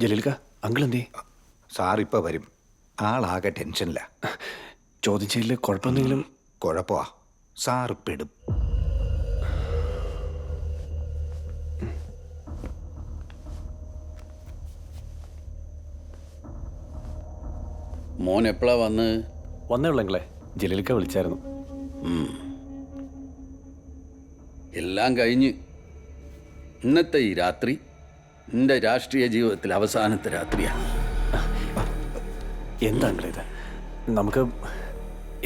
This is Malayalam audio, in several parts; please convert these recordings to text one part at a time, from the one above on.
ജലീൽക്ക, അങ്കിൾ എന്തേ? സാർ ഇപ്പോൾ വരും. ആളാകെ ടെൻഷനില്ല. ചോദ്യം ചെയ്യലിൽ കുഴപ്പമെന്തെങ്കിലും? കുഴപ്പമാ, സാർ പെടും. മോൻ എപ്പോഴാ വന്നേ ഉള്ളെങ്കിലേ ജലീൽക്ക വിളിച്ചായിരുന്നു. എല്ലാം കഴിഞ്ഞ് ഇന്നത്തെ ഈ രാത്രി എൻ്റെ രാഷ്ട്രീയ ജീവിതത്തിൽ അവസാനത്തെ രാത്രിയാണ്. എന്താ അങ്കിളേ ഇത്? നമുക്ക്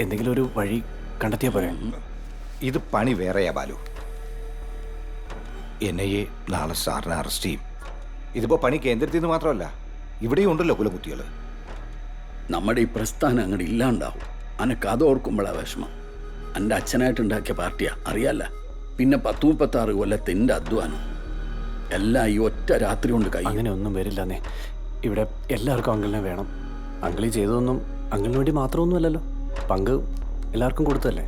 എന്തെങ്കിലും ഒരു വഴി കണ്ടെത്തിയാ പോരെ? ഇത് പണി വേറെയാ ബാലു. എന്നെ നാളെ സാറിനെ അറസ്റ്റ് ചെയ്യും. ഇതിപ്പോൾ പണി കേന്ദ്രത്തിൽ നിന്ന് മാത്രമല്ല, ഇവിടെയും ഉണ്ടല്ലോ കുലകുത്തികൾ. നമ്മുടെ ഈ പ്രസ്ഥാനം അങ്ങോട്ട് ഇല്ലാണ്ടാവും. അനക്ക് അത് ഓർക്കുമ്പോഴാണ് വിഷമം. എൻ്റെ അച്ഛനായിട്ടുണ്ടാക്കിയ പാർട്ടിയാ, അറിയാല്ല. പിന്നെ 10-36 കൊല്ലത്തെ എൻ്റെ അധ്വാനം എല്ലാം ഈ ഒറ്റ രാത്രി കൊണ്ട് കഴിയും. അങ്ങനെ ഒന്നും വരില്ലെന്നേ. ഇവിടെ എല്ലാവർക്കും അങ്കിളിനെ വേണം. അങ്കിളി ചെയ്തതൊന്നും അങ്കിളിന് വേണ്ടി മാത്രമൊന്നും അല്ലല്ലോ. പങ്ക് എല്ലാവർക്കും കൊടുത്തല്ലേ.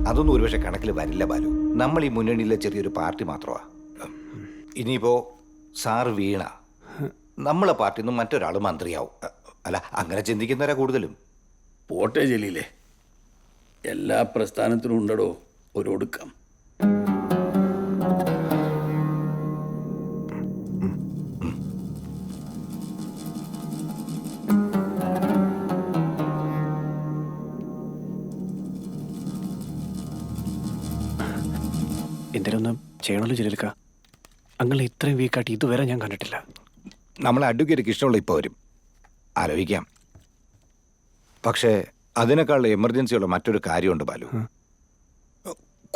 അതൊന്നും ഒരുപക്ഷെ കണക്കിൽ വരില്ല ബാലു. നമ്മൾ ഈ മുന്നണിയിലെ ചെറിയൊരു പാർട്ടി മാത്രമാണ്. ഇനിയിപ്പോൾ സാറ് വീണ നമ്മളെ പാർട്ടിയിൽ നിന്നും മറ്റൊരാൾ മന്ത്രിയാവും. അല്ല, അങ്ങനെ ചിന്തിക്കുന്നവരാ കൂടുതലും. പോട്ടെ ജലീലേ, എല്ലാ പ്രസ്ഥാനത്തിനും ഉണ്ടടോ ഒരു ഒടുക്കം. എന്തെങ്കിലും ഒന്ന് ചെയ്യണമല്ലോ ജലീൽക്ക. അങ്കിളിനെ ഇത്രയും വീക്കായിട്ട് ഇതുവരെ ഞാൻ കണ്ടിട്ടില്ല. നമ്മളെ അഡ്വക്കേറ്റ് കൃഷ്ണപിള്ള ഇപ്പോൾ വരും, ആലോചിക്കാം. പക്ഷേ അതിനേക്കാൾ എമർജൻസിയുള്ള മറ്റൊരു കാര്യമുണ്ട് ബാലു.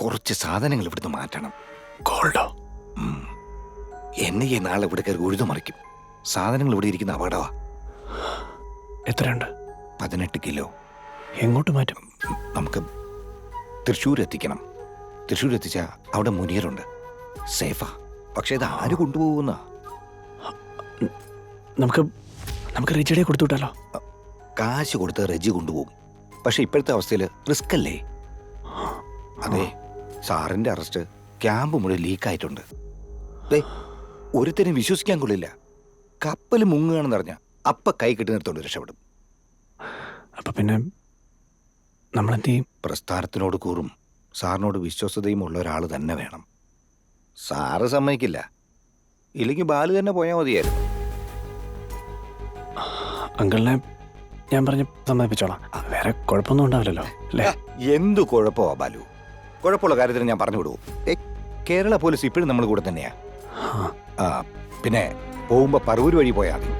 കുറച്ച് സാധനങ്ങൾ ഇവിടുന്ന് മാറ്റണം. ഗോൾഡോ? എന്നെ ഈ നാളെ ഇവിടെ കയറി ഉഴുതു മറിക്കും. സാധനങ്ങൾ ഇവിടെ ഇരിക്കുന്ന അപകടമാ. എത്രയുണ്ട്? 18 കിലോ. എങ്ങോട്ട് മാറ്റും? നമുക്ക് തൃശ്ശൂർ എത്തിക്കണം. തൃശ്ശൂർ എത്തിച്ചാൽ അവിടെ മുനിയറുണ്ട്, സേഫാ. പക്ഷെ ഇത് ആര് കൊണ്ടുപോകുന്ന? നമുക്ക് റിജിയുടെ കൊടുത്തുവിട്ടാലോ? കാശ് കൊടുത്ത് റെജി കൊണ്ടുപോകും. പക്ഷെ ഇപ്പോഴത്തെ അവസ്ഥയിൽ റിസ്ക് അല്ലേ? അതെ, സാറിന്റെ അറസ്റ്റ് ക്യാമ്പ് മുഴുവൻ ലീക്കായിട്ടുണ്ട്. ഒരുത്തരും വിശ്വസിക്കാൻ കൊള്ളില്ല. കപ്പൽ മുങ്ങുകയാണെന്ന് അറിഞ്ഞ അപ്പ കൈ കെട്ടി നിർത്തോണ്ട് രക്ഷപ്പെടും. അപ്പൊ പിന്നെ നമ്മളെന്ത് ചെയ്യും? പ്രസ്ഥാനത്തിനോട് കൂറും സാറിനോട് വിശ്വസതയും ഉള്ള ഒരാൾ തന്നെ വേണം. സാറ് സമ്മതിക്കില്ല. ഇല്ലെങ്കിൽ ബാലു തന്നെ പോയാൽ മതിയായിരുന്നു. അങ്കിളിനെ ഞാൻ പറഞ്ഞ് സമ്മതിപ്പിച്ചോളാം. വേറെ കുഴപ്പമൊന്നും ഉണ്ടാവില്ലല്ലോ അല്ലേ? എന്തു കുഴപ്പമാ ബാലു? കുഴപ്പമുള്ള കാര്യത്തിന് ഞാൻ പറഞ്ഞു വിടുവോ? കേരള പോലീസ് ഇപ്പോഴും നമ്മൾ കൂടെ തന്നെയാ. പിന്നെ പോകുമ്പോ പറവൂർ വഴി പോയാൽ മതി.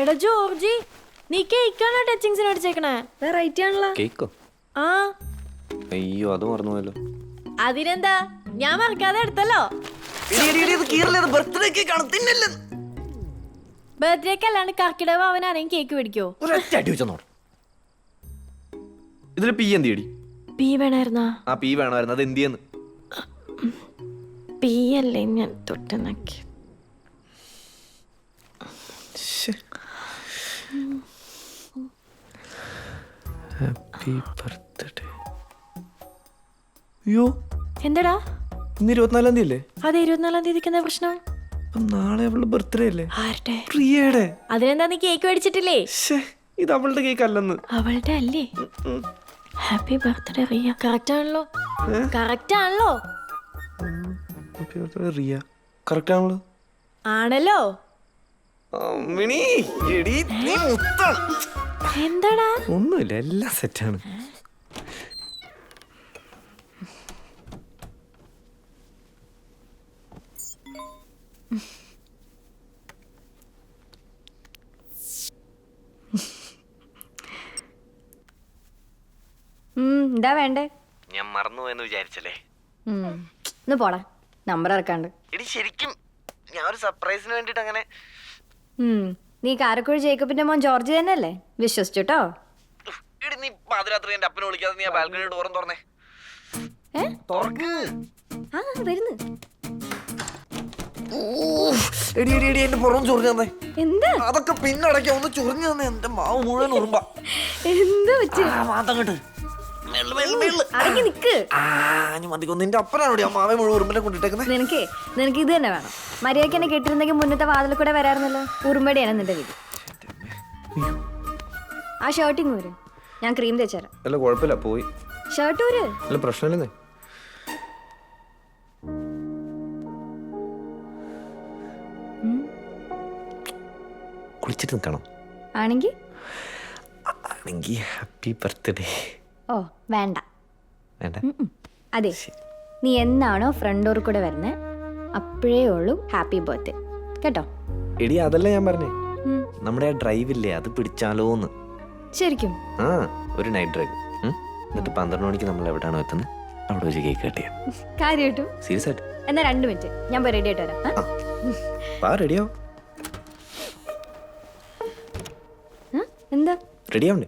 എടാ ജോർജി, നീ കേക്കാണോ ടച്ചിങ്സിന് അടിച്ചേക്കണേ? റൈറ്റ് ആണല്ലോ. കേക്കോ? ആ, അയ്യോ, അത് മറന്നുപോയല്ലോ. അതിനെന്താ, ഞാൻ മറക്കാതെ എടുത്തല്ലോ. ബർത്ത്ഡേക്ക് അല്ലാണ്ട് കർക്കിടക അവൻ ആരെയും കേക്ക് മേടിക്കോ? ഇതില് പി എന്തിയടി? പി വേണമായിരുന്നാ? ആ പി വേണമായിരുന്നു. അത് എന്തിയെന്ന്? പി അല്ലേ ഞാൻ തൊട്ടുനക്കി. Happy birthday. അയ്യോ, എന്താടാ? ഇന്ന് 24-ാം തീയതി അല്ലേ? അതെ, 24-ാം തീയതിക്ക് എന്താ പ്രശ്നം? നാളെ അവളുടെ ബർത്ത്ഡേ അല്ലേ? ആരുടെ? പ്രിയയുടെ. അതിനെന്താ നീ കേക്ക് മേടിച്ചിട്ടില്ലേ? ഇത് അവളുടെ കേക്ക് അല്ലെന്ന്. അവളുടെ അല്ലേ? Happy birthday Riya. കറക്റ്റ് ആണല്ലോ, കറക്റ്റ് ആണല്ലോ. റിയ കറക്റ്റ് ആണല്ലോ. ആണല്ലോ. എന്താടാ? ഒന്നുമില്ല, എല്ലാം സെറ്റാണ്. എന്താ വേണ്ടേ? ഞാൻ മറന്നുപോയെന്ന് വിചാരിച്ചല്ലേ? ഒന്ന് പോടാ, നമ്പർ ഇറക്കാണ്ട്. എടി ശരിക്കും ഞാൻ ഒരു സർപ്രൈസിന് വേണ്ടിട്ട് അങ്ങനെ. നീ കാരക്കുഴി ജേക്കബിന്റെ മോൻ ജോർജ് തന്നെയല്ലേ? വിശ്വസിച്ചുട്ടോ. എടി നീ പാതിരാത്രി എന്റെ അപ്പനെ വിളിക്കാതെ നീ ആ ബാൽക്കണി ഡോറും തുറന്നേ. തുറക്ക്. ആ വരുന്നു. എടി എടി എടി എന്റെ പുറം ചൊറിഞ്ഞു തന്നെ. എന്താ അതൊക്കെ പിന്നടയ്ക്ക ഒന്ന് ചൊറിഞ്ഞു തന്നെ. എന്റെ മാവ് മുഴുവൻ ഉറുമ്പ. എന്താ പറ്റി മാതങ്ങട്ട് അടങ്ങി നിക്ക്. മതിക്കൊന്ന്. നിന്റെ അപ്പനാണോടി ആ മാവെ മുഴുവൻ ഉറുമ്പിനെ കൊണ്ടിട്ടേക്കുന്നത്? നിനക്ക് ഇത് തന്നെ വേണം. മര്യാദയ്ക്ക് എന്നെ കെട്ടിരുന്നെങ്കിൽ മുന്നത്തെ വാതിൽ കൂടെ വരാറുന്നല്ലോ. ഉറുമ്പടിയാണ് നിന്റെ വീട്. ആ ഷർട്ടിങ് ഊര്, ഞാൻ ക്രീം തേച്ചുതരാം. അല്ല കുഴപ്പമില്ല, പോയി. ഷർട്ട് ഊര്. അല്ല പ്രശ്നമില്ലെന്നേ. കുളിച്ചിട്ട് നിൽക്കണം ആണെങ്കി ആണെങ്കിൽ ഹാപ്പി ബർത്ത്ഡേ. ഓ വേണ്ട. വേണ്ട. അതെ, നീ എന്നാണോ ഫ്രണ്ട് ഡോർ കൂടെ വരുന്നത് അപ്പോഴേ ഉള്ളൂ ഹാപ്പി ബർത്ത്ഡേ കേട്ടോ. എടി അതല്ല ഞാൻ പറഞ്ഞേ, ഉം. നമ്മുടെ ആ ഡ്രൈവ് ഇല്ലേ, അത് പിടിച്ചാലോന്ന്. ശരിക്കും ആ ഒരു നൈറ്റ് ഡ്രൈവ്. എന്നിട്ട് 12 മണിക്ക് നമ്മൾ എവിടെയാണോ എത്തുന്നത് അവിടെ വെച്ച് കേക്ക് കട്ട് ചെയ്യാം. കാര്യമായിട്ടു? സീരിയസ് ആയിട്ട്. എന്നാ 2 മിനിറ്റ് ഞാൻ പോയി റെഡി ആയിട്ട് വരാം. പാ റെഡിയോ? എന്താ റെഡി ആവണ്ടേ?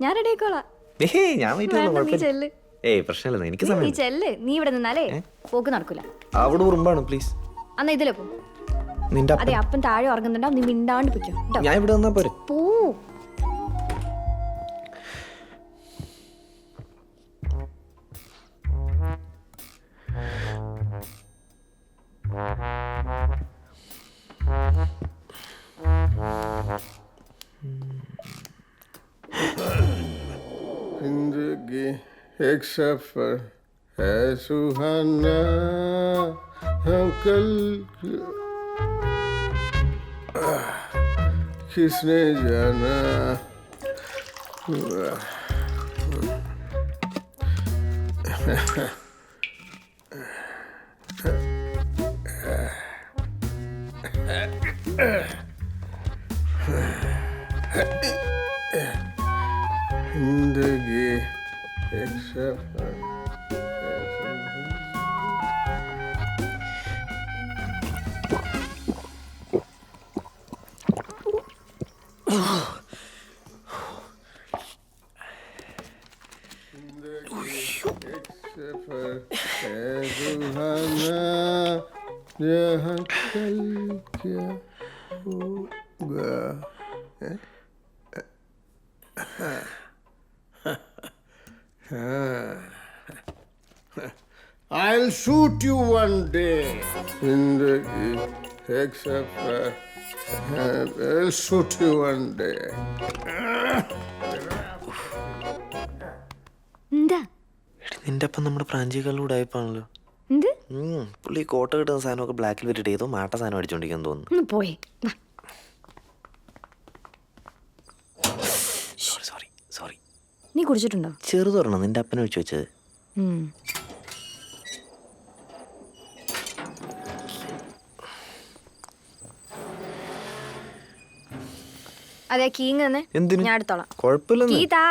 ഞാൻ റെഡി ആയിക്കോളാം. ഏയ് ഞാൻ വെയിറ്റ് വേണ്ട, ചെയ്യാം. നീ കുഴപ്പമില്ല. ചെല്ല്. ഏയ് പ്രശ്നമില്ല, എനിക്ക് നീ സമയം. ചെല്ല്. നീ ഇവിടെ നിന്നാലേ പോക്ക് നടക്കൂല. അവിടെ ഉറുമ്പാണ് പ്ലീസ്. അന്നാ ഇതിലെ പോ. നിന്റെ അതെ, അപ്പൻ താഴെ ഉറങ്ങുന്നുണ്ടാവും. നീ മിണ്ടാണ്ട് പൊയ്ക്കോ കേട്ടോ. ഞാൻ ഇവിടെ വന്നാ പോരെ? പോ. जिंदगी एक सफर है सुहाना, हम कल किसने जाना. जिंदगी एक सफर है सुहाना. सफर है सुहाना, जहाँ कल क्या होगा. I'll shoot you one day. जिंदगी एक सफर है, I'll shoot you one day. എന്താ എടി നിന്റെ അപ്പം നമ്മുടെ പ്രാഞ്ചികളിലൂടെ ആയപ്പാണല്ലോ. എന്ത്? പുള്ളി കോട്ട കിട്ടുന്ന സാധനമൊക്കെ ബ്ലാക്കിൽ വിട്ടിട്ട് ഏതോ മാട്ട സാധനം അടിച്ചോണ്ടിരിക്കാൻ തോന്നുന്നു. ഒന്ന് പോയി. Sorry sorry sorry. നീ കുടിച്ചിട്ടുണ്ടോ? ചെറുതൊരെണ്ണം നിന്റെ അപ്പനെ ഒഴിച്ചു വെച്ചത്. അതെ, കീങ് തന്നെ എന്തിന്? ഞാൻ എടുത്തോളാം. കുഴപ്പമില്ലെന്ന്. കീ താ.